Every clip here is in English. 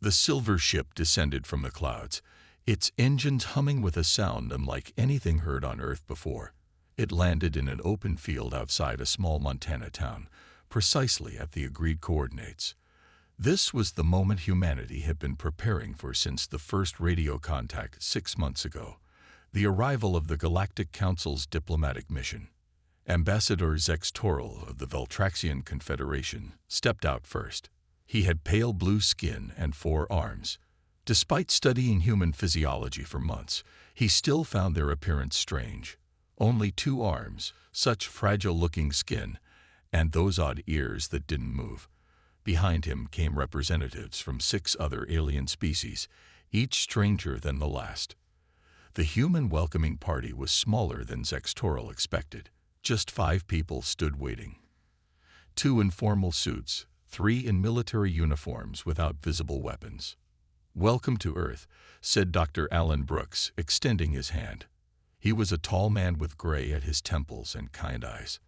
The silver ship descended from the clouds, its engines humming with a sound unlike anything heard on Earth before. It landed in an open field outside a small Montana town, precisely at the agreed coordinates. This was the moment humanity had been preparing for since the first radio contact 6 months ago, the arrival of the Galactic Council's diplomatic mission. Ambassador Zex Toril of the Veltraxian Confederation stepped out first. He had pale blue skin and 4 arms. Despite studying human physiology for months, he still found their appearance strange. Only 2 arms, such fragile-looking skin, and those odd ears that didn't move. Behind him came representatives from 6 other alien species, each stranger than the last. The human welcoming party was smaller than Zex Toril expected. Just 5 people stood waiting. 2 in formal suits, 3 in military uniforms without visible weapons. "Welcome to Earth," said Dr. Alan Brooks, extending his hand. He was a tall man with gray at his temples and kind eyes.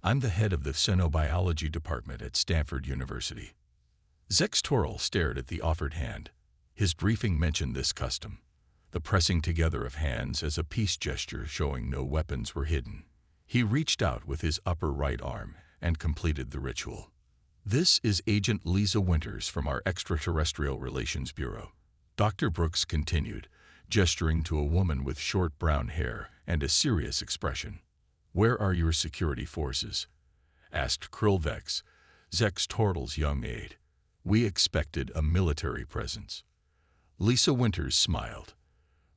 "I'm the head of the Xenobiology department at Stanford University." Zex Toril stared at the offered hand. His briefing mentioned this custom, the pressing together of hands as a peace gesture showing no weapons were hidden. He reached out with his upper right arm and completed the ritual. "This is Agent Lisa Winters from our Extraterrestrial Relations Bureau," Dr. Brooks continued, gesturing to a woman with short brown hair and a serious expression. "Where are your security forces?" asked Krillvex, Zex Toril's young aide. "We expected a military presence." Lisa Winters smiled.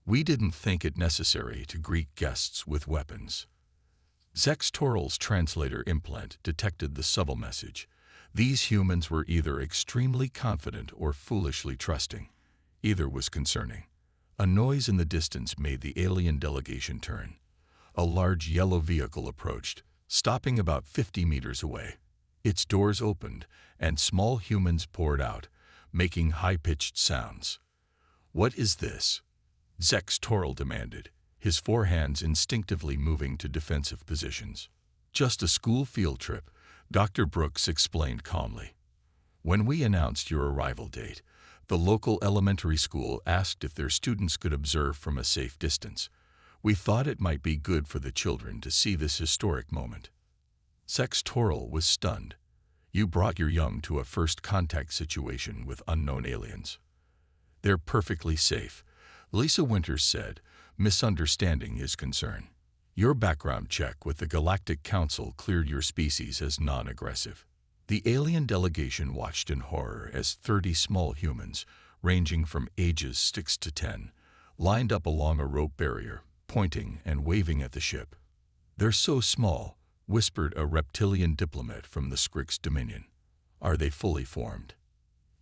"We didn't think it necessary to greet guests with weapons." Zex Toril's translator implant detected the subtle message. These humans were either extremely confident or foolishly trusting. Either was concerning. A noise in the distance made the alien delegation turn. A large yellow vehicle approached, stopping about 50 meters away. Its doors opened, and small humans poured out, making high-pitched sounds. "What is this?" Zex Toril demanded, his 4 hands instinctively moving to defensive positions. "Just a school field trip," Dr. Brooks explained calmly. "When we announced your arrival date, the local elementary school asked if their students could observe from a safe distance. We thought it might be good for the children to see this historic moment." Zex Toril was stunned. "You brought your young to a first contact situation with unknown aliens." "They're perfectly safe," Lisa Winters said, misunderstanding his concern. "Your background check with the Galactic Council cleared your species as non-aggressive." The alien delegation watched in horror as 30 small humans, ranging from ages 6 to 10, lined up along a rope barrier, pointing and waving at the ship. "They're so small," whispered a reptilian diplomat from the Scrix Dominion. "Are they fully formed?"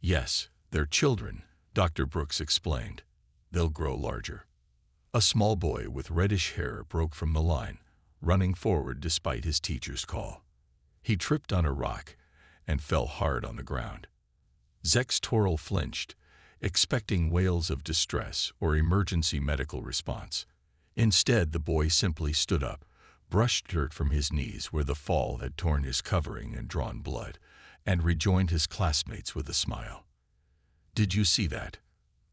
"Yes, they're children," Dr. Brooks explained. "They'll grow larger." A small boy with reddish hair broke from the line, running forward despite his teacher's call. He tripped on a rock and fell hard on the ground. Zex Toril flinched, expecting wails of distress or emergency medical response. Instead, the boy simply stood up, brushed dirt from his knees where the fall had torn his covering and drawn blood, and rejoined his classmates with a smile. "Did you see that?"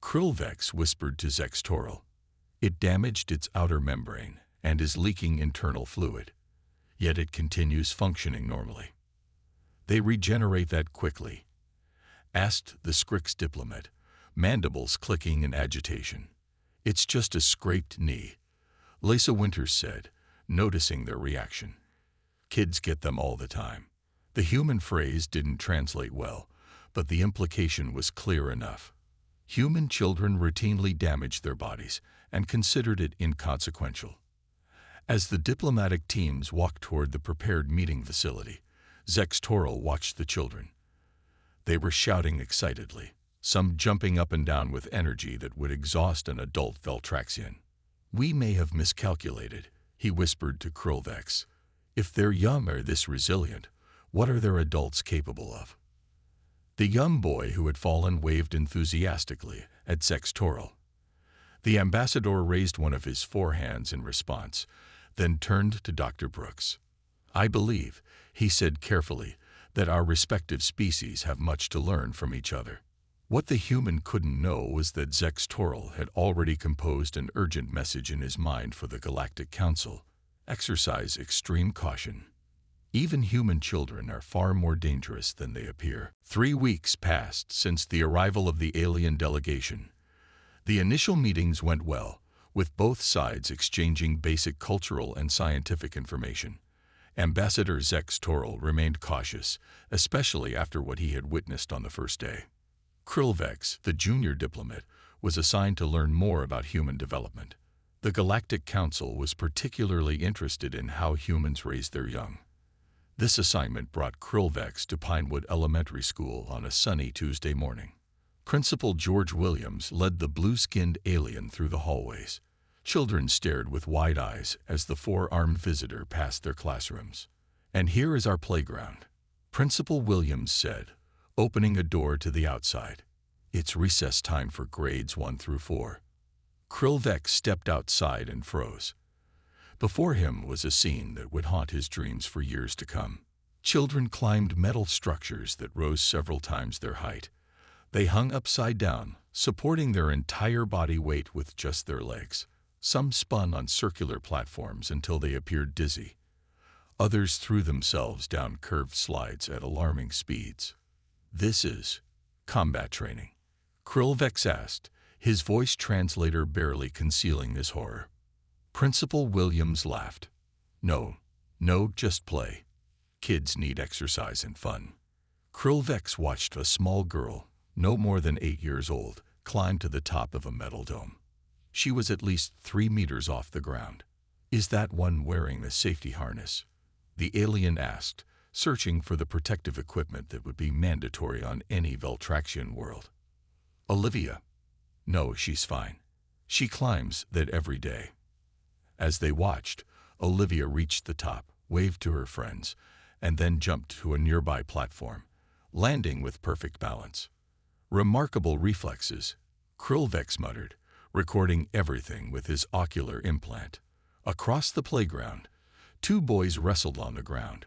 Krillvex whispered to Zex Toril. "It damaged its outer membrane and is leaking internal fluid. Yet it continues functioning normally." "They regenerate that quickly?" asked the Scrix diplomat, mandibles clicking in agitation. "It's just a scraped knee," Lisa Winters said, noticing their reaction. "Kids get them all the time." The human phrase didn't translate well, but the implication was clear enough. Human children routinely damaged their bodies and considered it inconsequential. As the diplomatic teams walked toward the prepared meeting facility, Zex Toril watched the children. They were shouting excitedly, some jumping up and down with energy that would exhaust an adult Veltraxian. "We may have miscalculated," he whispered to Krillvex. "If their young are this resilient, what are their adults capable of?" The young boy who had fallen waved enthusiastically at Zex Toril. The ambassador raised one of his 4 hands in response, then turned to Dr. Brooks. "I believe," he said carefully, "that our respective species have much to learn from each other. What the human couldn't know was that Zex Toral had already composed an urgent message in his mind for the Galactic Council. Exercise extreme caution. Even human children are far more dangerous than they appear. 3 weeks passed since the arrival of the alien delegation. The initial meetings went well, with both sides exchanging basic cultural and scientific information. Ambassador Zex Toral remained cautious, especially after what he had witnessed on the first day. Krillvex, the junior diplomat, was assigned to learn more about human development. The Galactic Council was particularly interested in how humans raise their young. This assignment brought Krillvex to Pinewood Elementary School on a sunny Tuesday morning. Principal George Williams led the blue-skinned alien through the hallways. Children stared with wide eyes as the four-armed visitor passed their classrooms. "And here is our playground," Principal Williams said, opening a door to the outside. "It's recess time for grades 1 through 4. Krillvex stepped outside and froze. Before him was a scene that would haunt his dreams for years to come. Children climbed metal structures that rose several times their height. They hung upside down, supporting their entire body weight with just their legs. Some spun on circular platforms until they appeared dizzy. Others threw themselves down curved slides at alarming speeds. "This is combat training?" Krillvex asked, his voice translator barely concealing his horror. Principal Williams laughed. No, just play. Kids need exercise and fun." Krillvex watched a small girl, no more than 8 years old, climb to the top of a metal dome. She was at least 3 meters off the ground. "Is that one wearing a safety harness?" the alien asked, searching for the protective equipment that would be mandatory on any Veltraxian world. "Olivia." "No, she's fine. She climbs that every day." As they watched, Olivia reached the top, waved to her friends, and then jumped to a nearby platform, landing with perfect balance. "Remarkable reflexes," Krillvex muttered, recording everything with his ocular implant. Across the playground, 2 boys wrestled on the ground.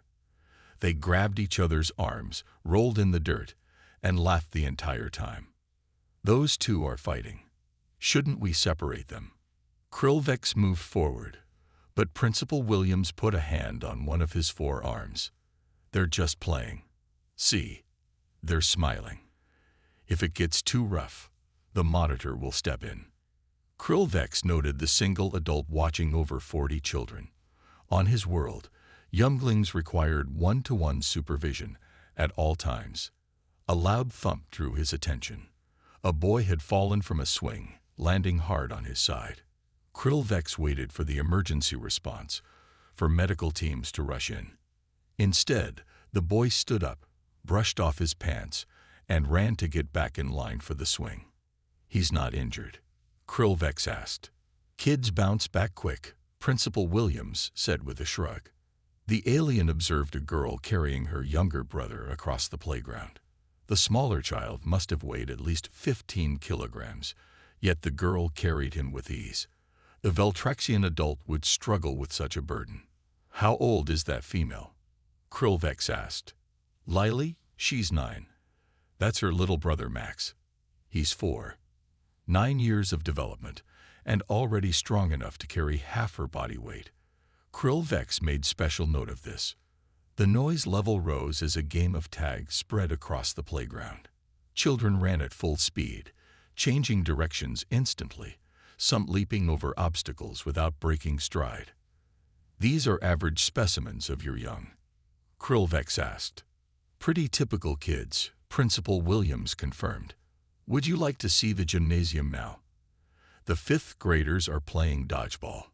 They grabbed each other's arms, rolled in the dirt, and laughed the entire time. "Those 2 are fighting. Shouldn't we separate them?" Krillvex moved forward, but Principal Williams put a hand on one of his 4 arms. "They're just playing. See, they're smiling. If it gets too rough, the monitor will step in." Krillvex noted the single adult watching over 40 children. On his world, younglings required one-to-one supervision at all times. A loud thump drew his attention. A boy had fallen from a swing, landing hard on his side. Krillvex waited for the emergency response, for medical teams to rush in. Instead, the boy stood up, brushed off his pants, and ran to get back in line for the swing. "He's not injured?" Krillvex asked. "Kids bounce back quick," Principal Williams said with a shrug. The alien observed a girl carrying her younger brother across the playground. The smaller child must have weighed at least 15 kilograms, yet the girl carried him with ease. The Veltraxian adult would struggle with such a burden. "How old is that female?" Krillvex asked. "Lily, she's 9. That's her little brother Max. He's 4. 9 years of development, and already strong enough to carry half her body weight." Krillvex made special note of this. The noise level rose as a game of tag spread across the playground. Children ran at full speed, changing directions instantly, some leaping over obstacles without breaking stride. "These are average specimens of your young?" Krillvex asked. "Pretty typical kids," Principal Williams confirmed. "Would you like to see the gymnasium now? The 5th graders are playing dodgeball."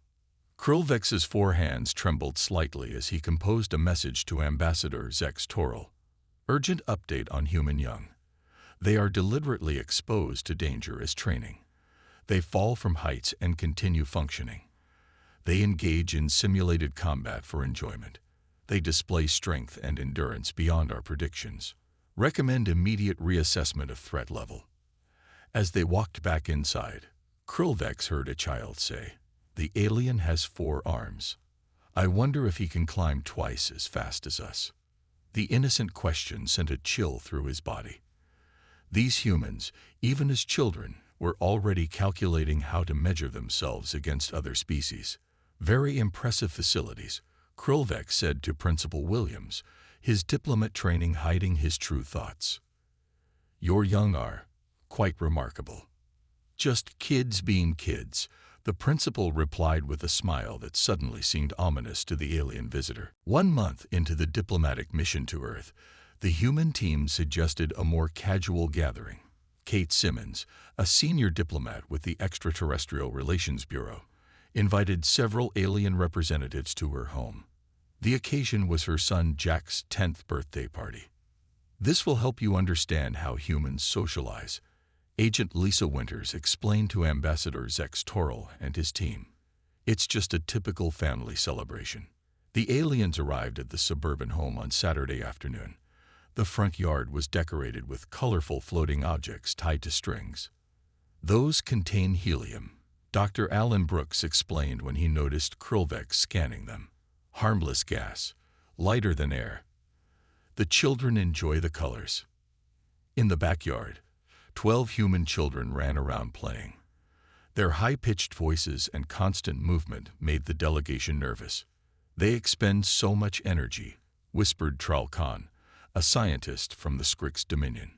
Krillvex's 4 hands trembled slightly as he composed a message to Ambassador Zex Toral. "Urgent update on human young. They are deliberately exposed to danger as training. They fall from heights and continue functioning. They engage in simulated combat for enjoyment. They display strength and endurance beyond our predictions. Recommend immediate reassessment of threat level." As they walked back inside, Krillvex heard a child say, "The alien has 4 arms. I wonder if he can climb twice as fast as us." The innocent question sent a chill through his body. These humans, even as children, were already calculating how to measure themselves against other species. Very impressive facilities, Krulvek said to Principal Williams, his diplomat training hiding his true thoughts. Your young are quite remarkable. Just kids being kids, the principal replied with a smile that suddenly seemed ominous to the alien visitor. 1 month into the diplomatic mission to Earth, the human team suggested a more casual gathering. Kate Simmons, a senior diplomat with the Extraterrestrial Relations Bureau, invited several alien representatives to her home. The occasion was her son Jack's 10th birthday party. This will help you understand how humans socialize, Agent Lisa Winters explained to Ambassador Zex Torrell and his team. It's just a typical family celebration. The aliens arrived at the suburban home on Saturday afternoon. The front yard was decorated with colorful floating objects tied to strings. Those contain helium, Dr. Alan Brooks explained when he noticed Krulvek scanning them. Harmless gas, lighter than air. The children enjoy the colors. In the backyard, 12 human children ran around playing. Their high-pitched voices and constant movement made the delegation nervous. They expend so much energy, whispered Tral Khan, a scientist from the Skrix Dominion.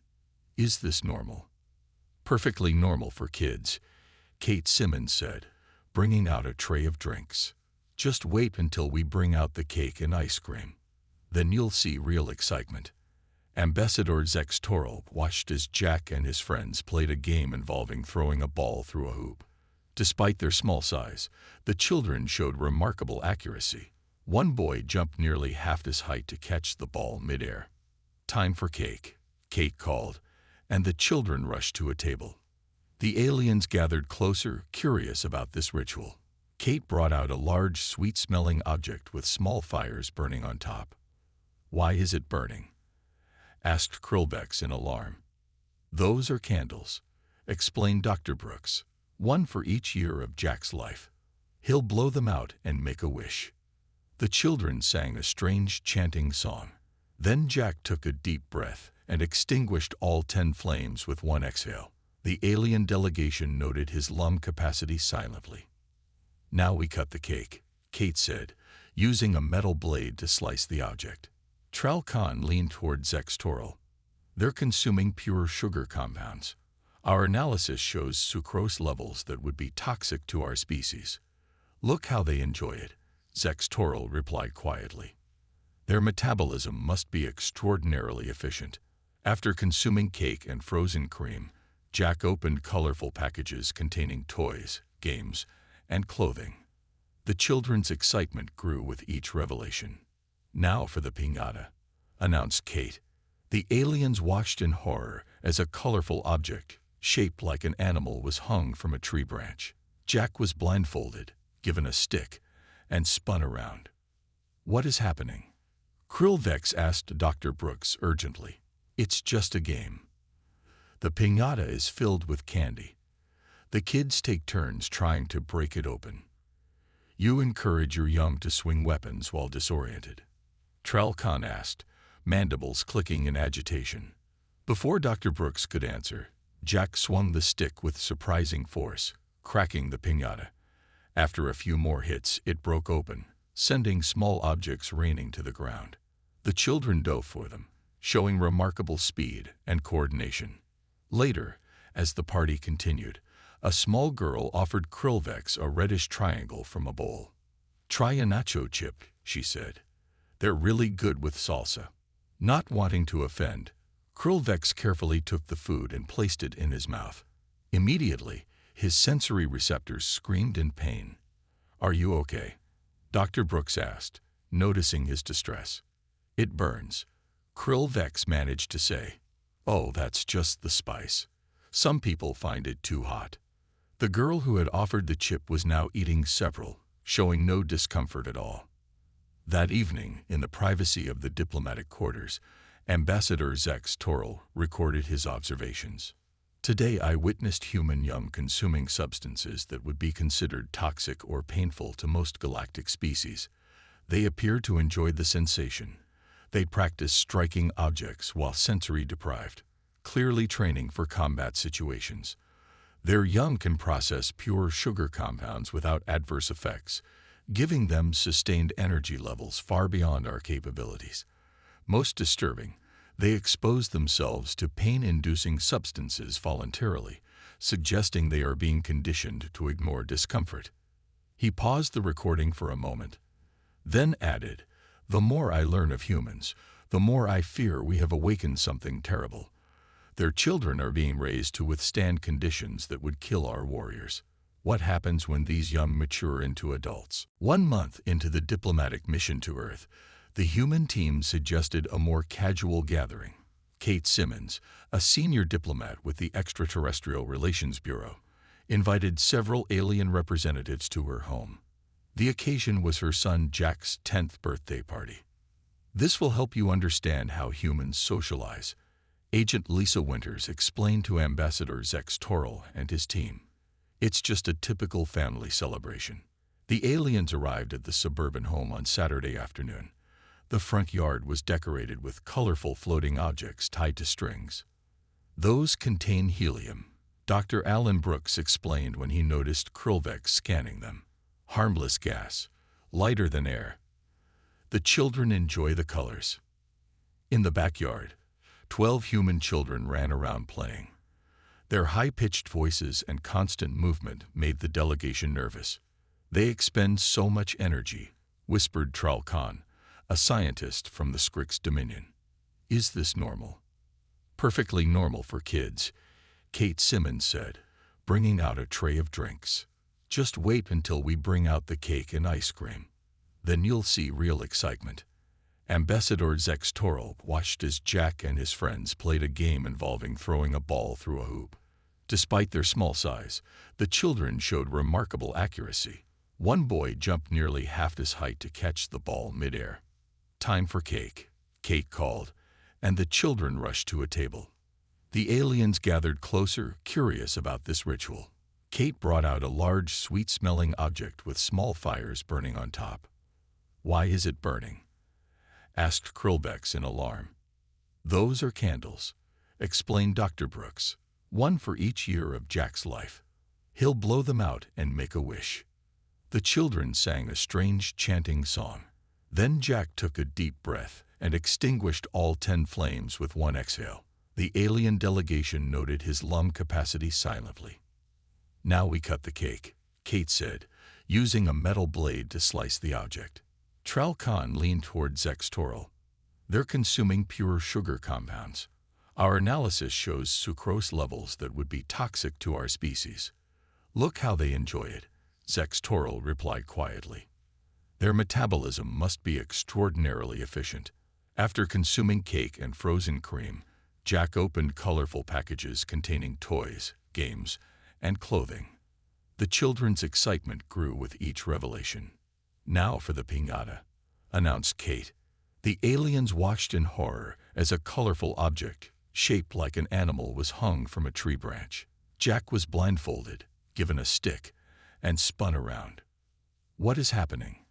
Is this normal? Perfectly normal for kids, Kate Simmons said, bringing out a tray of drinks. Just wait until we bring out the cake and ice cream. Then you'll see real excitement. Ambassador Zex Torrell watched as Jack and his friends played a game involving throwing a ball through a hoop. Despite their small size, the children showed remarkable accuracy. One boy jumped nearly half his height to catch the ball midair. Time for cake, Kate called, and the children rushed to a table. The aliens gathered closer, curious about this ritual. Kate brought out a large, sweet-smelling object with small fires burning on top. Why is it burning? Asked Krulvex in alarm. Those are candles, explained Dr. Brooks, one for each year of Jack's life. He'll blow them out and make a wish. The children sang a strange chanting song. Then Jack took a deep breath and extinguished all 10 flames with one exhale. The alien delegation noted his lung capacity silently. Now we cut the cake, Kate said, using a metal blade to slice the object. Tral Khan leaned toward Zex Torrell. They're consuming pure sugar compounds. Our analysis shows sucrose levels that would be toxic to our species. Look how they enjoy it, Zex Torrell replied quietly. Their metabolism must be extraordinarily efficient. After consuming cake and frozen cream, Jack opened colorful packages containing toys, games, and clothing. The children's excitement grew with each revelation. Now for the piñata, announced Kate. The aliens watched in horror as a colorful object, shaped like an animal, was hung from a tree branch. Jack was blindfolded, given a stick, and spun around. What is happening? Krulvex asked Dr. Brooks urgently. It's just a game. The piñata is filled with candy. The kids take turns trying to break it open. You encourage your young to swing weapons while disoriented, Tral Khan asked, mandibles clicking in agitation. Before Dr. Brooks could answer, Jack swung the stick with surprising force, cracking the piñata. After a few more hits, it broke open, sending small objects raining to the ground. The children dove for them, showing remarkable speed and coordination. Later, as the party continued, a small girl offered Krulvex a reddish triangle from a bowl. Try a nacho chip, she said. They're really good with salsa. Not wanting to offend, Krulvex carefully took the food and placed it in his mouth. Immediately, his sensory receptors screamed in pain. Are you okay? Dr. Brooks asked, noticing his distress. It burns, Krulvex managed to say. Oh, that's just the spice. Some people find it too hot. The girl who had offered the chip was now eating several, showing no discomfort at all. That evening, in the privacy of the diplomatic quarters, Ambassador Zex Torrell recorded his observations. Today I witnessed human young consuming substances that would be considered toxic or painful to most galactic species. They appeared to enjoy the sensation. They practiced striking objects while sensory deprived. clearly training for combat situations. Their young can process pure sugar compounds without adverse effects, giving them sustained energy levels far beyond our capabilities. Most disturbing, they expose themselves to pain-inducing substances voluntarily, suggesting they are being conditioned to ignore discomfort. He paused the recording for a moment, then added, "The more I learn of humans, the more I fear we have awakened something terrible. Their children are being raised to withstand conditions that would kill our warriors. What happens when these young mature into adults?" 1 month into the diplomatic mission to Earth, the human team suggested a more casual gathering. Kate Simmons, a senior diplomat with the Extraterrestrial Relations Bureau, invited several alien representatives to her home. The occasion was her son Jack's 10th birthday party. "This will help you understand how humans socialize," Agent Lisa Winters explained to Ambassador Zex Torrell and his team. "It's just a typical family celebration." The aliens arrived at the suburban home on Saturday afternoon. The front yard was decorated with colorful floating objects tied to strings. "Those contain helium," Dr. Alan Brooks explained when he noticed Krillvex scanning them. "Harmless gas, lighter than air. The children enjoy the colors." In the backyard, 12 human children ran around playing. Their high-pitched voices and constant movement made the delegation nervous. "They expend so much energy," whispered Tral Khan, a scientist from the Skrix Dominion. "Is this normal?" "Perfectly normal for kids," Kate Simmons said, bringing out a tray of drinks. "Just wait until we bring out the cake and ice cream. Then you'll see real excitement." Ambassador Zex Torrell watched as Jack and his friends played a game involving throwing a ball through a hoop. Despite their small size, the children showed remarkable accuracy. One boy jumped nearly half his height to catch the ball midair. "Time for cake," Kate called, and the children rushed to a table. The aliens gathered closer, curious about this ritual. Kate brought out a large, sweet-smelling object with small fires burning on top. "Why is it burning?" asked Krillvex in alarm. "Those are candles," explained Dr. Brooks. "One for each year of Jack's life. He'll blow them out and make a wish." The children sang a strange chanting song. Then Jack took a deep breath and extinguished all 10 flames with one exhale. The alien delegation noted his lung capacity silently. "Now we cut the cake," Kate said, using a metal blade to slice the object. Tral Khan leaned toward Zex Torrell. "They're consuming pure sugar compounds. Our analysis shows sucrose levels that would be toxic to our species." "Look how they enjoy it," Zex Torrell replied quietly. "Their metabolism must be extraordinarily efficient." After consuming cake and frozen cream, Jack opened colorful packages containing toys, games, and clothing. The children's excitement grew with each revelation. "Now for the piñata," announced Kate. The aliens watched in horror as a colorful object, shaped like an animal, was hung from a tree branch. Jack was blindfolded, given a stick, and spun around. "What is happening?"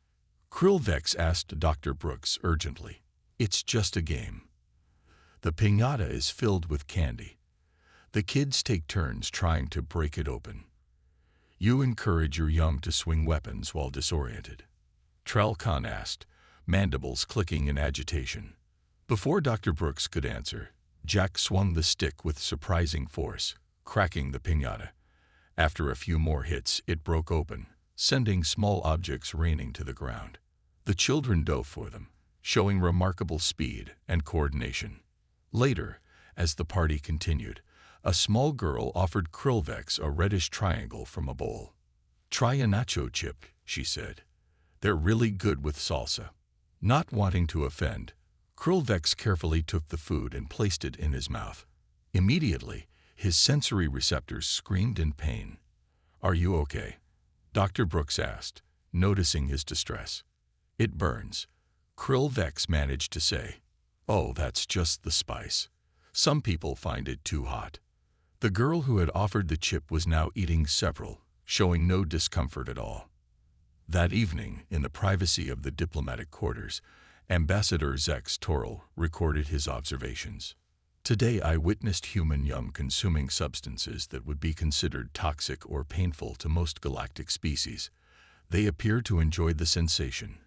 Krillvex asked Dr. Brooks urgently. "It's just a game. The piñata is filled with candy. The kids take turns trying to break it open. You encourage your young to swing weapons while disoriented?" Tral Khan asked, mandibles clicking in agitation. Before Dr. Brooks could answer, Jack swung the stick with surprising force, cracking the piñata. After a few more hits, it broke open, sending small objects raining to the ground. The children dove for them, showing remarkable speed and coordination. Later, as the party continued, a small girl offered Krillvex a reddish triangle from a bowl. "Try a nacho chip," she said. "They're really good with salsa." Not wanting to offend, Krillvex carefully took the food and placed it in his mouth. Immediately, his sensory receptors screamed in pain. "Are you okay?" Dr. Brooks asked, noticing his distress. "It burns," Krillvex managed to say. "Oh, that's just the spice. Some people find it too hot." The girl who had offered the chip was now eating several, showing no discomfort at all. That evening, in the privacy of the diplomatic quarters, Ambassador Zex Torrell recorded his observations. Today I witnessed human young consuming substances that would be considered toxic or painful to most galactic species. They appear to enjoy the sensation.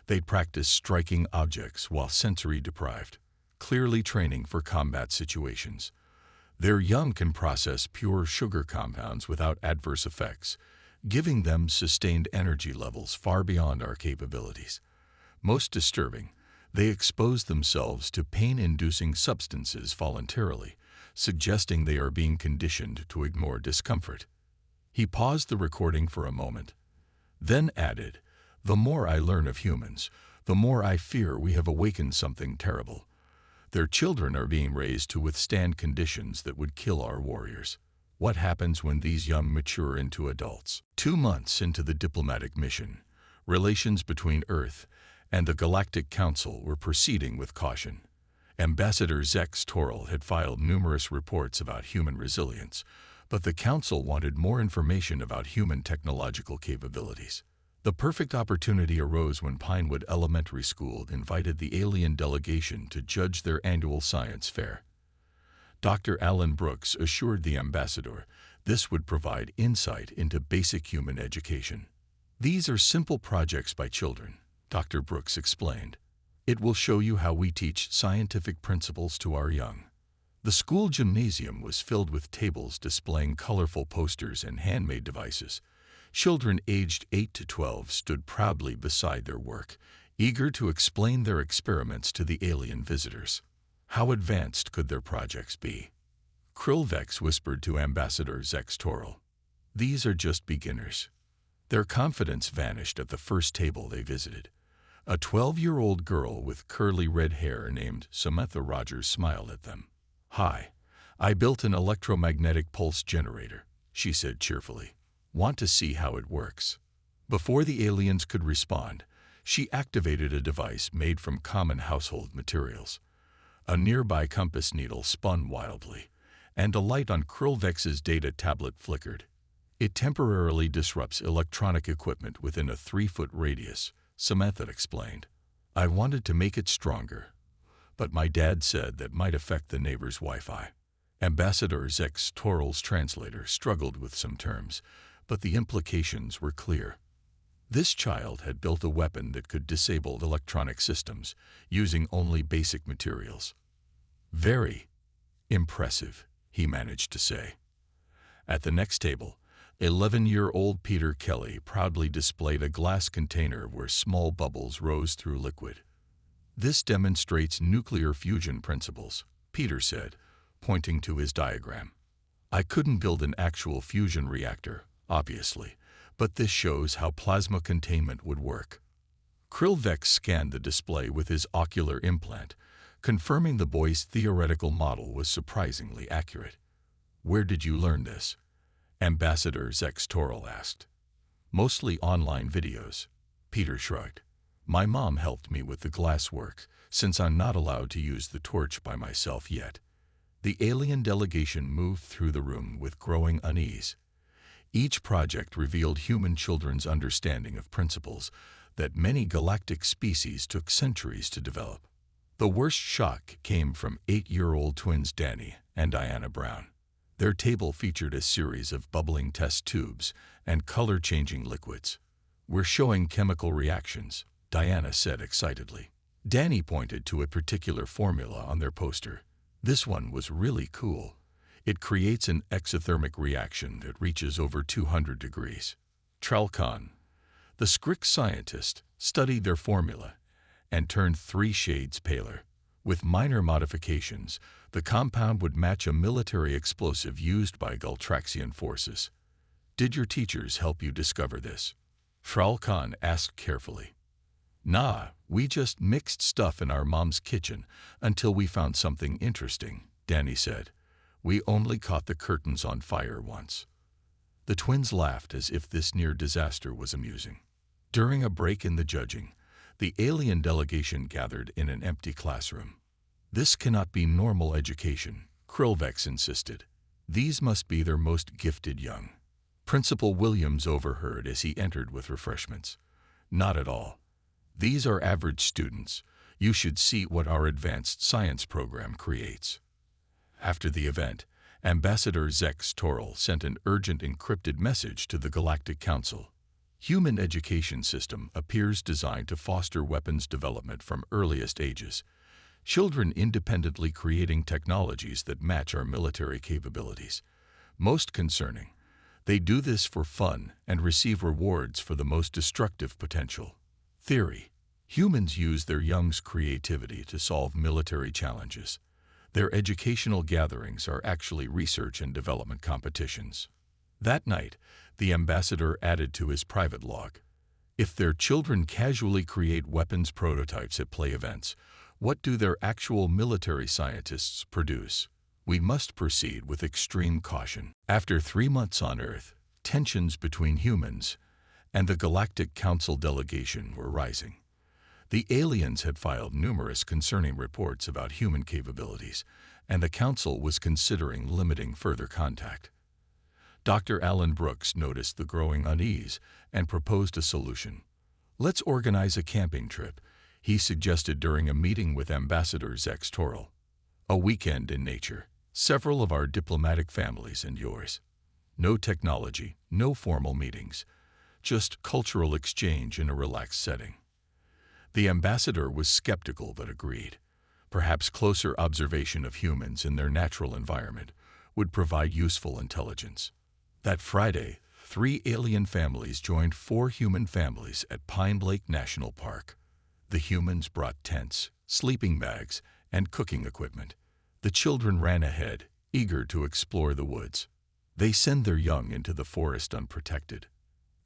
They practice striking objects while sensory deprived, clearly training for combat situations. Their young can process pure sugar compounds without adverse effects, giving them sustained energy levels far beyond our capabilities. Most disturbing, they expose themselves to pain-inducing substances voluntarily, suggesting they are being conditioned to ignore discomfort. He paused the recording for a moment, then added, "The more I learn of humans, the more I fear we have awakened something terrible. Their children are being raised to withstand conditions that would kill our warriors. What happens when these young mature into adults?" 2 months into the diplomatic mission, relations between Earth and the Galactic Council were proceeding with caution. Ambassador Zex Toril had filed numerous reports about human resilience, but the Council wanted more information about human technological capabilities. The perfect opportunity arose when Pinewood Elementary School invited the alien delegation to judge their annual science fair. Dr. Alan Brooks assured the ambassador this would provide insight into basic human education. "These are simple projects by children," Dr. Brooks explained. "It will show you how we teach scientific principles to our young." The school gymnasium was filled with tables displaying colorful posters and handmade devices. Children aged 8 to 12 stood proudly beside their work, eager to explain their experiments to the alien visitors. How advanced could their projects be? Krillvex whispered to Ambassador Zex Toril. "These are just beginners." Their confidence vanished at the first table they visited. A 12-year-old girl with curly red hair named Samantha Rogers smiled at them. "Hi, I built an electromagnetic pulse generator," she said cheerfully. "Want to see how it works?" Before the aliens could respond, she activated a device made from common household materials. A nearby compass needle spun wildly, and a light on Krillvex's data tablet flickered. "It temporarily disrupts electronic equipment within a 3-foot radius," Samantha explained. "I wanted to make it stronger, but my dad said that might affect the neighbor's Wi-Fi." Ambassador Zex Toril's translator struggled with some terms, but the implications were clear. This child had built a weapon that could disable electronic systems, using only basic materials. "Very impressive," he managed to say. At the next table, 11-year-old Peter Kelly proudly displayed a glass container where small bubbles rose through liquid. "This demonstrates nuclear fusion principles," Peter said, pointing to his diagram. "I couldn't build an actual fusion reactor, obviously, but this shows how plasma containment would work." Krillvex scanned the display with his ocular implant, confirming the boy's theoretical model was surprisingly accurate. "Where did you learn this?" Ambassador Zex Toril asked. "Mostly online videos," Peter shrugged. "My mom helped me with the glasswork, since I'm not allowed to use the torch by myself yet." The alien delegation moved through the room with growing unease. Each project revealed human children's understanding of principles that many galactic species took centuries to develop. The worst shock came from 8-year-old twins Danny and Diana Brown. Their table featured a series of bubbling test tubes and color-changing liquids. "We're showing chemical reactions," Diana said excitedly. Danny pointed to a particular formula on their poster. "This one was really cool. It creates an exothermic reaction that reaches over 200 degrees. Tralcon, the Skrik scientist, studied their formula and turned 3 shades paler. With minor modifications, the compound would match a military explosive used by Galtraxian forces." "Did your teachers help you discover this?" Tralcon asked carefully. "Nah, we just mixed stuff in our mom's kitchen until we found something interesting," Danny said. "We only caught the curtains on fire once." The twins laughed as if this near disaster was amusing. During a break in the judging, the alien delegation gathered in an empty classroom. "This cannot be normal education," Krillvex insisted. "These must be their most gifted young." Principal Williams overheard as he entered with refreshments. "Not at all. These are average students. You should see what our advanced science program creates." After the event, Ambassador Zex Toril sent an urgent encrypted message to the Galactic Council. Human education system appears designed to foster weapons development from earliest ages, children independently creating technologies that match our military capabilities. Most concerning, they do this for fun and receive rewards for the most destructive potential. Theory: humans use their young's creativity to solve military challenges. Their educational gatherings are actually research and development competitions. That night, the ambassador added to his private log, "If their children casually create weapons prototypes at play events, what do their actual military scientists produce? We must proceed with extreme caution." After 3 months on Earth, tensions between humans and the Galactic Council delegation were rising. The aliens had filed numerous concerning reports about human capabilities, and the Council was considering limiting further contact. Dr. Alan Brooks noticed the growing unease and proposed a solution. "Let's organize a camping trip," he suggested during a meeting with Ambassador Zex Toril. "A weekend in nature, several of our diplomatic families and yours. No technology, no formal meetings, just cultural exchange in a relaxed setting." The ambassador was skeptical but agreed. Perhaps closer observation of humans in their natural environment would provide useful intelligence. That Friday, 3 alien families joined 4 human families at Pine Lake National Park. The humans brought tents, sleeping bags, and cooking equipment. The children ran ahead, eager to explore the woods. "They send their young into the forest unprotected?"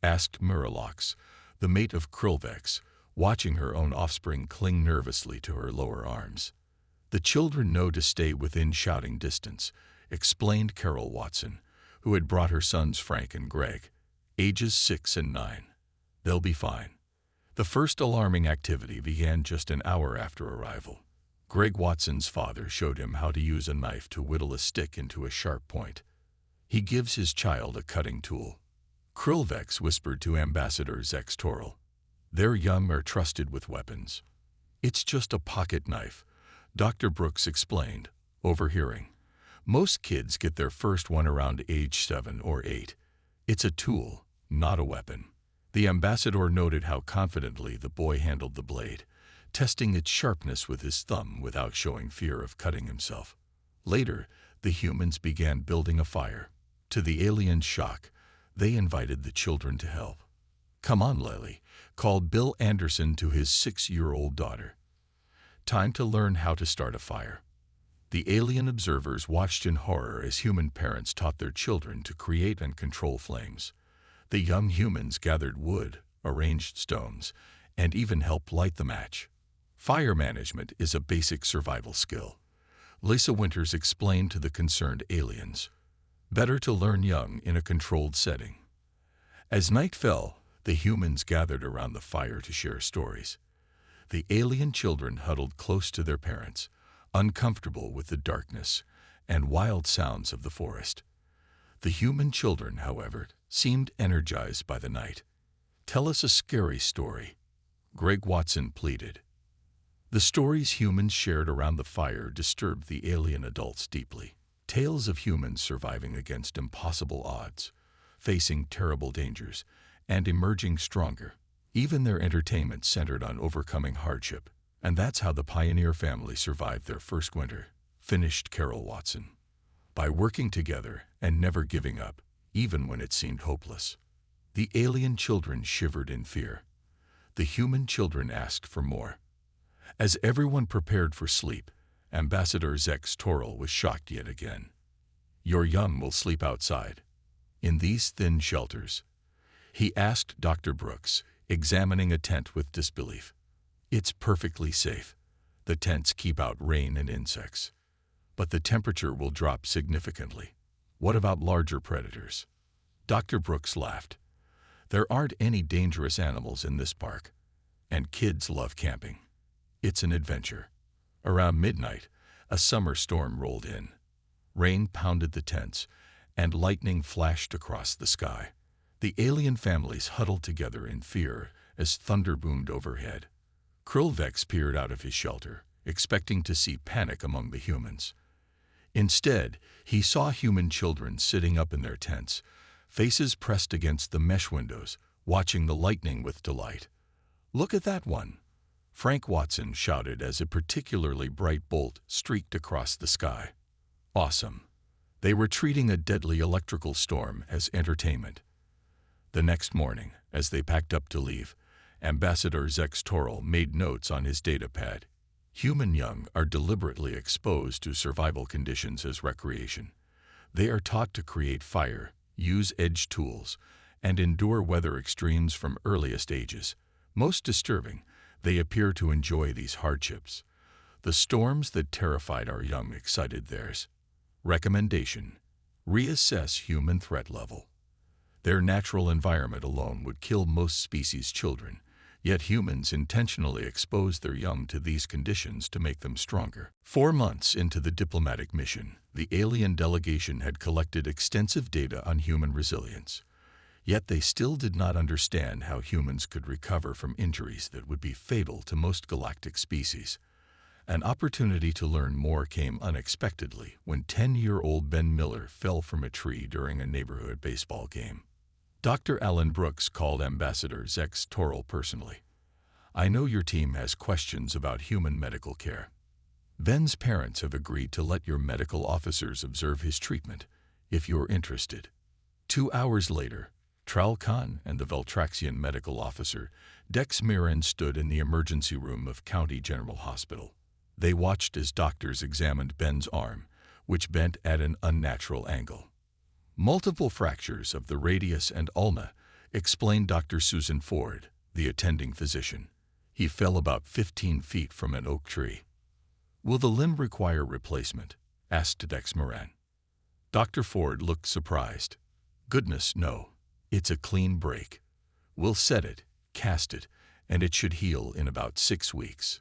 asked Muralox, the mate of Krillvex, watching her own offspring cling nervously to her lower arms. "The children know to stay within shouting distance," explained Carol Watson, who had brought her sons Frank and Greg, ages 6 and 9. "They'll be fine." The first alarming activity began just an hour after arrival. Greg Watson's father showed him how to use a knife to whittle a stick into a sharp point. He gives his child a cutting tool. Krillvex whispered to Ambassador Zex Toril, "Their young are trusted with weapons." "It's just a pocket knife," Dr. Brooks explained, overhearing. "Most kids get their first one around age 7 or 8. It's a tool, not a weapon." The ambassador noted how confidently the boy handled the blade, testing its sharpness with his thumb without showing fear of cutting himself. Later, the humans began building a fire. To the aliens' shock, they invited the children to help. "Come on, Lily," called Bill Anderson to his 6-year-old daughter. "Time to learn how to start a fire." The alien observers watched in horror as human parents taught their children to create and control flames. The young humans gathered wood, arranged stones, and even helped light the match. Fire management is a basic survival skill, Lisa Winters explained to the concerned aliens. Better to learn young in a controlled setting. As night fell, the humans gathered around the fire to share stories. The alien children huddled close to their parents, uncomfortable with the darkness and wild sounds of the forest. The human children, however, seemed energized by the night. "Tell us a scary story," Greg Watson pleaded. The stories humans shared around the fire disturbed the alien adults deeply. Tales of humans surviving against impossible odds, facing terrible dangers, and emerging stronger. Even their entertainment centered on overcoming hardship. "And that's how the pioneer family survived their first winter," finished Carol Watson. "By working together and never giving up, even when it seemed hopeless." The alien children shivered in fear. The human children asked for more. As everyone prepared for sleep, Ambassador Zex Toril was shocked yet again. "Your young will sleep outside, in these thin shelters?" he asked Dr. Brooks, examining a tent with disbelief. "It's perfectly safe. The tents keep out rain and insects. But the temperature will drop significantly. What about larger predators?" Dr. Brooks laughed. "There aren't any dangerous animals in this park, and kids love camping. It's an adventure." Around midnight, a summer storm rolled in. Rain pounded the tents, and lightning flashed across the sky. The alien families huddled together in fear as thunder boomed overhead. Krillvex peered out of his shelter, expecting to see panic among the humans. Instead, he saw human children sitting up in their tents, faces pressed against the mesh windows, watching the lightning with delight. "Look at that one!" Frank Watson shouted as a particularly bright bolt streaked across the sky. Awesome! They were treating a deadly electrical storm as entertainment. The next morning, as they packed up to leave, Ambassador Zex Toril made notes on his datapad. Human young are deliberately exposed to survival conditions as recreation. They are taught to create fire, use edge tools, and endure weather extremes from earliest ages. Most disturbing, they appear to enjoy these hardships. The storms that terrified our young excited theirs. Recommendation: reassess human threat level. Their natural environment alone would kill most species' children, yet humans intentionally expose their young to these conditions to make them stronger. 4 months into the diplomatic mission, the alien delegation had collected extensive data on human resilience. Yet they still did not understand how humans could recover from injuries that would be fatal to most galactic species. An opportunity to learn more came unexpectedly when 10-year-old Ben Miller fell from a tree during a neighborhood baseball game. Dr. Alan Brooks called Ambassador Zex Toril personally. "I know your team has questions about human medical care. Ben's parents have agreed to let your medical officers observe his treatment, if you're interested." 2 hours later, Tral Khan and the Veltraxian medical officer, Dex Mirren, stood in the emergency room of County General Hospital. They watched as doctors examined Ben's arm, which bent at an unnatural angle. "Multiple fractures of the radius and ulna," explained Dr. Susan Ford, the attending physician. "He fell about 15 feet from an oak tree." "Will the limb require replacement?" asked Dex Moran. Dr. Ford looked surprised. "Goodness, no. It's a clean break. We'll set it, cast it, and it should heal in about 6 weeks."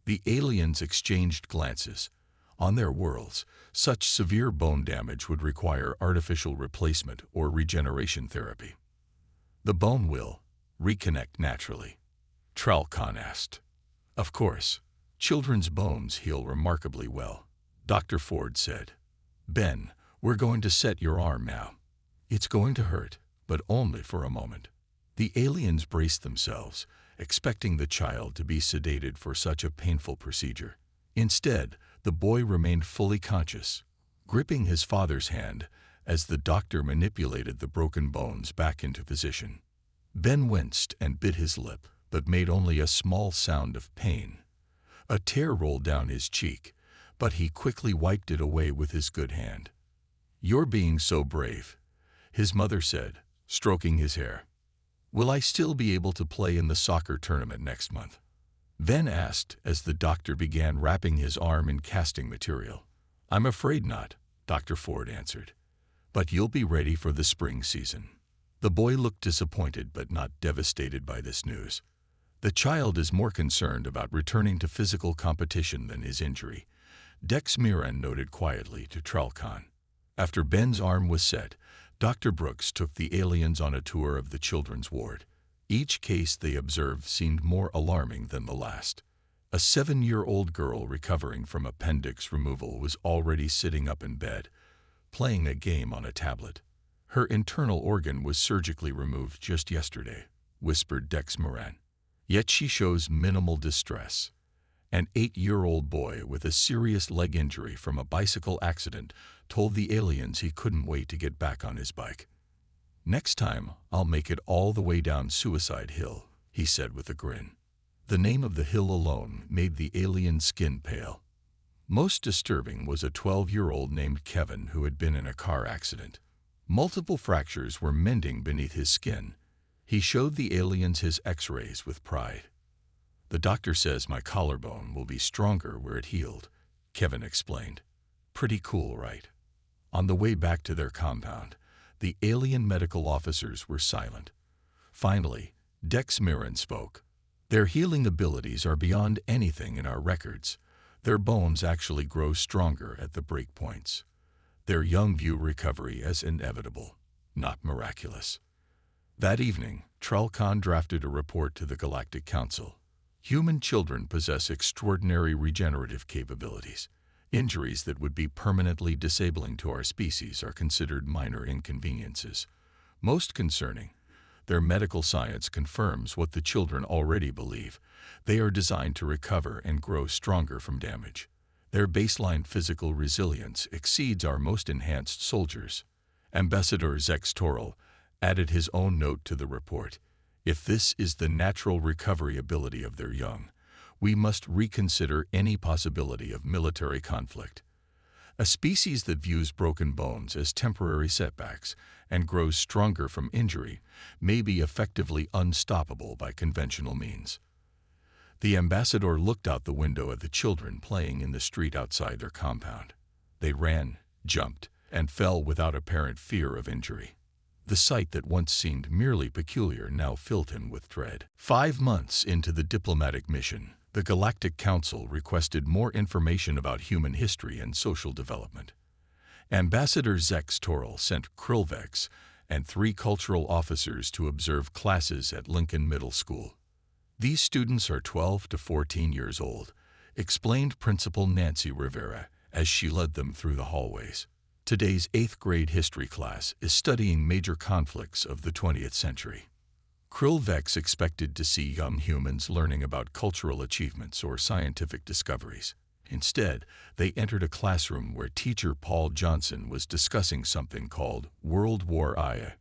The aliens exchanged glances. On their worlds, such severe bone damage would require artificial replacement or regeneration therapy. "The bone will reconnect naturally?" Tral Khan asked. "Of course. Children's bones heal remarkably well," Dr. Ford said. "Ben, we're going to set your arm now. It's going to hurt, but only for a moment." The aliens braced themselves, expecting the child to be sedated for such a painful procedure. Instead, the boy remained fully conscious, gripping his father's hand as the doctor manipulated the broken bones back into position. Ben winced and bit his lip, but made only a small sound of pain. A tear rolled down his cheek, but he quickly wiped it away with his good hand. "You're being so brave," his mother said, stroking his hair. "Will I still be able to play in the soccer tournament next month?" Ben asked as the doctor began wrapping his arm in casting material. "I'm afraid not," Dr. Ford answered. "But you'll be ready for the spring season." The boy looked disappointed but not devastated by this news. The child is more concerned about returning to physical competition than his injury, Dex Mirren noted quietly to Tral Khan. After Ben's arm was set, Dr. Brooks took the aliens on a tour of the children's ward. Each case they observed seemed more alarming than the last. A 7-year-old girl recovering from appendix removal was already sitting up in bed, playing a game on a tablet. "Her internal organ was surgically removed just yesterday," whispered Dex Moran. "Yet she shows minimal distress." An 8-year-old boy with a serious leg injury from a bicycle accident told the aliens he couldn't wait to get back on his bike. "Next time, I'll make it all the way down Suicide Hill," he said with a grin. The name of the hill alone made the alien skin pale. Most disturbing was a 12-year-old named Kevin who had been in a car accident. Multiple fractures were mending beneath his skin. He showed the aliens his x-rays with pride. "The doctor says my collarbone will be stronger where it healed," Kevin explained. "Pretty cool, right?" On the way back to their compound, the alien medical officers were silent. Finally, Dex Mirren spoke. "Their healing abilities are beyond anything in our records. Their bones actually grow stronger at the breakpoints. Their young view recovery as inevitable, not miraculous." That evening, Tral Khan drafted a report to the Galactic Council. "Human children possess extraordinary regenerative capabilities. Injuries that would be permanently disabling to our species are considered minor inconveniences. Most concerning, their medical science confirms what the children already believe. They are designed to recover and grow stronger from damage. Their baseline physical resilience exceeds our most enhanced soldiers. Ambassador Zex Toril added his own note to the report. If this is the natural recovery ability of their young, we must reconsider any possibility of military conflict. A species that views broken bones as temporary setbacks and grows stronger from injury may be effectively unstoppable by conventional means. The ambassador looked out the window at the children playing in the street outside their compound. They ran, jumped, and fell without apparent fear of injury. The sight that once seemed merely peculiar now filled him with dread. 5 months into the diplomatic mission, the Galactic Council requested more information about human history and social development. Ambassador Zex Toril sent Krillvex and 3 cultural officers to observe classes at Lincoln Middle School. These students are 12 to 14 years old, explained Principal Nancy Rivera as she led them through the hallways. Today's 8th grade history class is studying major conflicts of the 20th century. Krillvex expected to see young humans learning about cultural achievements or scientific discoveries. Instead, they entered a classroom where teacher Paul Johnson was discussing something called World War I.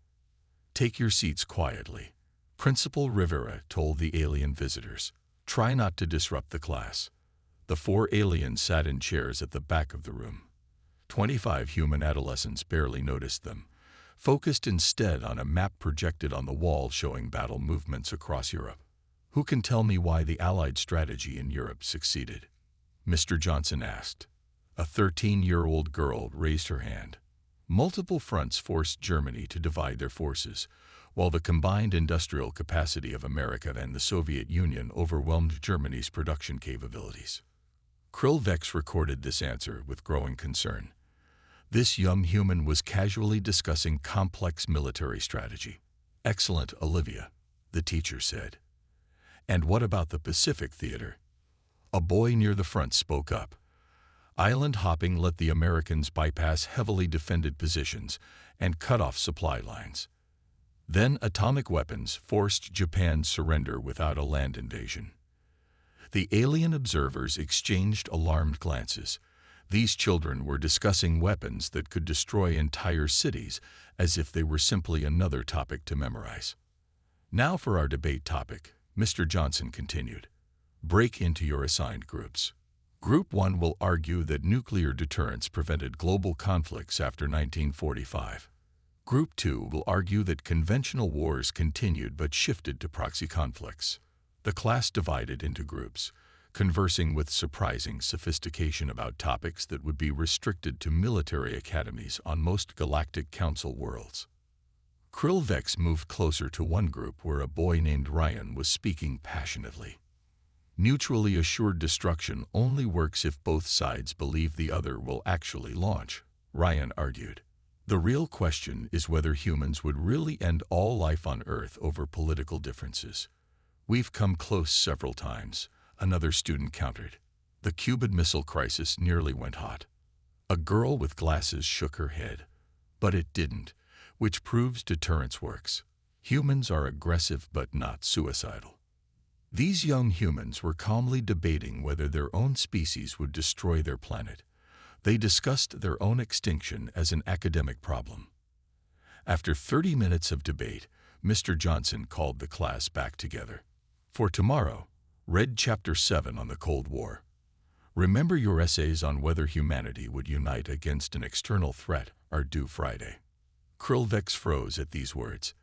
"Take your seats quietly," Principal Rivera told the alien visitors. "Try not to disrupt the class." The 4 aliens sat in chairs at the back of the room. 25 human adolescents barely noticed them, focused instead on a map projected on the wall showing battle movements across Europe. "Who can tell me why the Allied strategy in Europe succeeded?" Mr. Johnson asked. A 13-year-old girl raised her hand. Multiple fronts forced Germany to divide their forces, while the combined industrial capacity of America and the Soviet Union overwhelmed Germany's production capabilities. Krillvex recorded this answer with growing concern. This young human was casually discussing complex military strategy. "Excellent, Olivia," the teacher said. "And what about the Pacific Theater?" A boy near the front spoke up. "Island hopping let the Americans bypass heavily defended positions and cut off supply lines. Then atomic weapons forced Japan's surrender without a land invasion." The alien observers exchanged alarmed glances. These children were discussing weapons that could destroy entire cities as if they were simply another topic to memorize. "Now for our debate topic," Mr. Johnson continued. "Break into your assigned groups. Group 1 will argue that nuclear deterrence prevented global conflicts after 1945. Group 2 will argue that conventional wars continued but shifted to proxy conflicts." The class divided into groups, conversing with surprising sophistication about topics that would be restricted to military academies on most Galactic Council worlds. Krillvex moved closer to one group where a boy named Ryan was speaking passionately. "Mutually assured destruction only works if both sides believe the other will actually launch," Ryan argued. "The real question is whether humans would really end all life on Earth over political differences. We've come close several times," another student countered. The Cuban Missile Crisis nearly went hot. A girl with glasses shook her head. "But it didn't, which proves deterrence works. Humans are aggressive but not suicidal." These young humans were calmly debating whether their own species would destroy their planet. They discussed their own extinction as an academic problem. After 30 minutes of debate, Mr. Johnson called the class back together. "For tomorrow, read Chapter 7 on the Cold War. Remember your essays on whether humanity would unite against an external threat are due Friday." Krillvex froze at these words.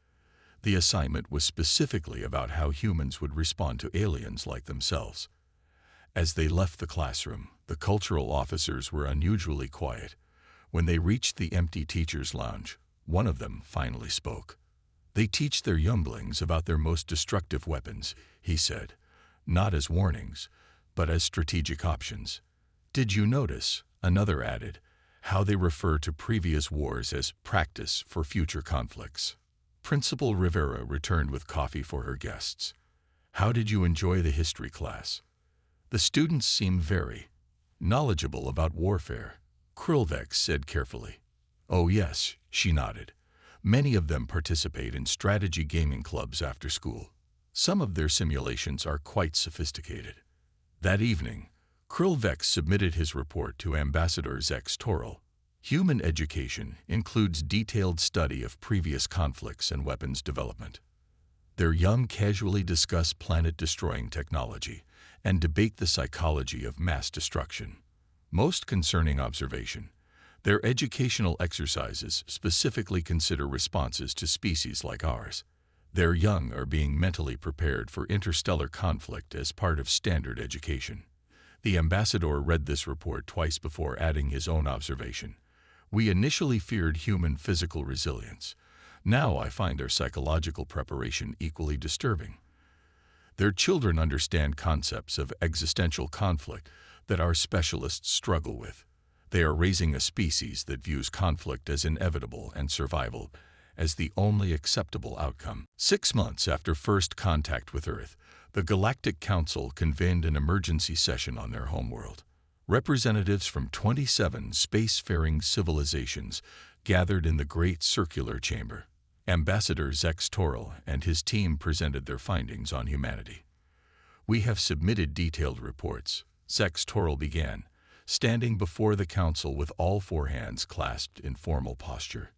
The assignment was specifically about how humans would respond to aliens like themselves. As they left the classroom, the cultural officers were unusually quiet. When they reached the empty teacher's lounge, one of them finally spoke. "They teach their younglings about their most destructive weapons," he said, "not as warnings, but as strategic options." "Did you notice," another added, "how they refer to previous wars as practice for future conflicts?" Principal Rivera returned with coffee for her guests. "How did you enjoy the history class?" The students seemed very knowledgeable about warfare, Krillvex said carefully. Oh yes, she nodded. Many of them participate in strategy gaming clubs after school. Some of their simulations are quite sophisticated. That evening, Krillvex submitted his report to Ambassador Zex Toril. Human education includes detailed study of previous conflicts and weapons development. Their young casually discuss planet-destroying technology and debate the psychology of mass destruction. Most concerning observation, their educational exercises specifically consider responses to species like ours. Their young are being mentally prepared for interstellar conflict as part of standard education. The ambassador read this report twice before adding his own observation. We initially feared human physical resilience. Now I find their psychological preparation equally disturbing. Their children understand concepts of existential conflict that our specialists struggle with. They are raising a species that views conflict as inevitable and survival as the only acceptable outcome. 6 months after first contact with Earth, the Galactic Council convened an emergency session on their homeworld. Representatives from 27 spacefaring civilizations gathered in the Great Circular Chamber. Ambassador Zex Toril and his team presented their findings on humanity. We have submitted detailed reports, Zex Toril began, standing before the council with all 4 hands clasped in formal posture.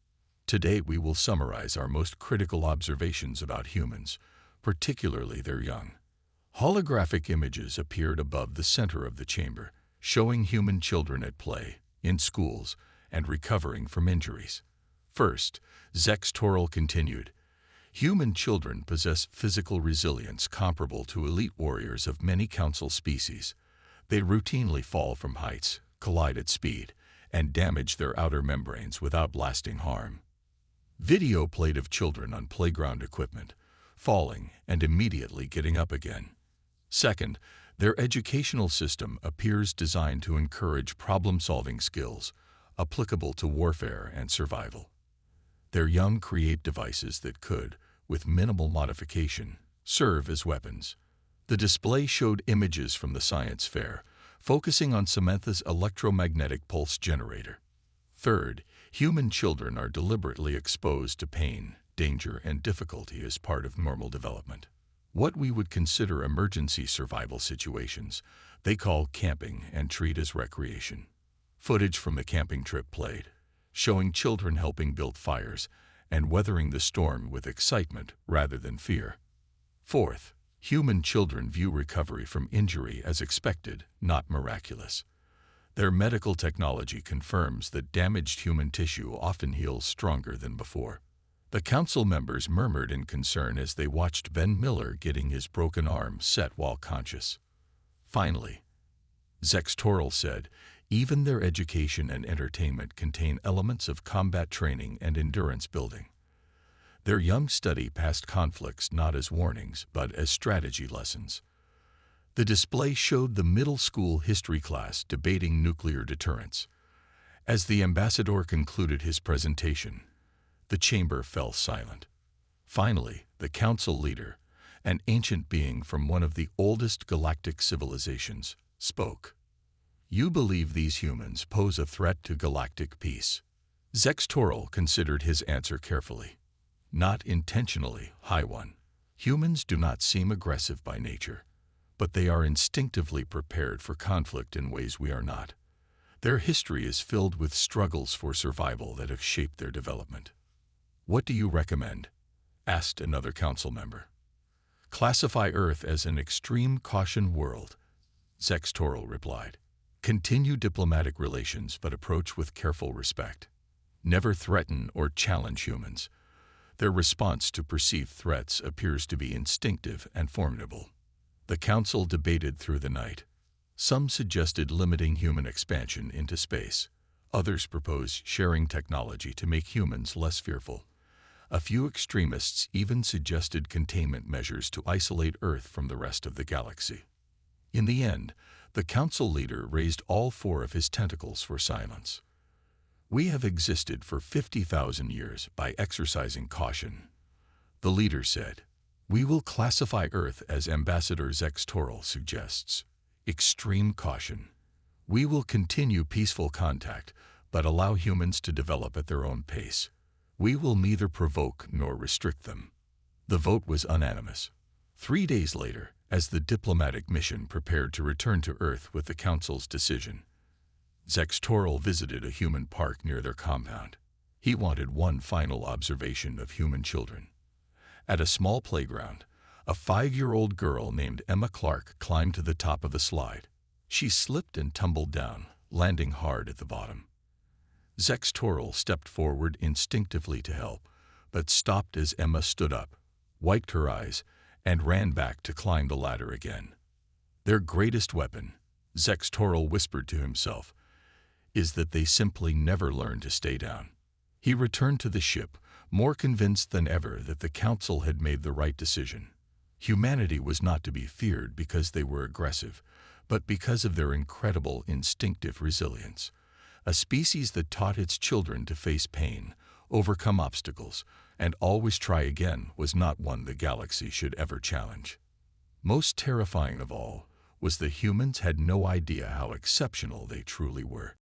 Today we will summarize our most critical observations about humans, particularly their young. Holographic images appeared above the center of the chamber, showing human children at play, in schools, and recovering from injuries. First, Zex Toril continued, human children possess physical resilience comparable to elite warriors of many council species. They routinely fall from heights, collide at speed, and damage their outer membranes without lasting harm. Video played of children on playground equipment, falling and immediately getting up again. Second, their educational system appears designed to encourage problem-solving skills applicable to warfare and survival. Their young create devices that could, with minimal modification, serve as weapons. The display showed images from the science fair, focusing on Samantha's electromagnetic pulse generator. Third, human children are deliberately exposed to pain, danger, and difficulty as part of normal development. What we would consider emergency survival situations, they call camping and treat as recreation. Footage from the camping trip played, showing children helping build fires and weathering the storm with excitement rather than fear. Fourth, human children view recovery from injury as expected, not miraculous. Their medical technology confirms that damaged human tissue often heals stronger than before. The council members murmured in concern as they watched Ben Miller getting his broken arm set while conscious. Finally, Zex Toril said, even their education and entertainment contain elements of combat training and endurance building. Their young study past conflicts not as warnings, but as strategy lessons. The display showed the middle school history class debating nuclear deterrence. As the ambassador concluded his presentation, the chamber fell silent. Finally, the council leader, an ancient being from one of the oldest galactic civilizations, spoke. You believe these humans pose a threat to galactic peace? Zex Toril considered his answer carefully. Not intentionally, High One. Humans do not seem aggressive by nature, but they are instinctively prepared for conflict in ways we are not. Their history is filled with struggles for survival that have shaped their development. What do you recommend? Asked another council member. Classify Earth as an extreme caution world, Zex Toril replied. Continue diplomatic relations but approach with careful respect. Never threaten or challenge humans. Their response to perceived threats appears to be instinctive and formidable. The council debated through the night. Some suggested limiting human expansion into space. Others proposed sharing technology to make humans less fearful. A few extremists even suggested containment measures to isolate Earth from the rest of the galaxy. In the end, the council leader raised all 4 of his tentacles for silence. We have existed for 50,000 years by exercising caution. The leader said, we will classify Earth as Ambassador Zex Toril suggests. Extreme caution. We will continue peaceful contact, but allow humans to develop at their own pace. We will neither provoke nor restrict them. The vote was unanimous. 3 days later, as the diplomatic mission prepared to return to Earth with the Council's decision, Zextoril visited a human park near their compound. He wanted one final observation of human children. At a small playground, a 5-year-old girl named Emma Clark climbed to the top of the slide. She slipped and tumbled down, landing hard at the bottom. Zextoril stepped forward instinctively to help, but stopped as Emma stood up, wiped her eyes, and ran back to climb the ladder again. Their greatest weapon, Zextoril whispered to himself, is that they simply never learn to stay down. He returned to the ship, more convinced than ever that the Council had made the right decision. Humanity was not to be feared because they were aggressive, but because of their incredible instinctive resilience. A species that taught its children to face pain, overcome obstacles, and always try again was not one the galaxy should ever challenge. Most terrifying of all was that humans had no idea how exceptional they truly were.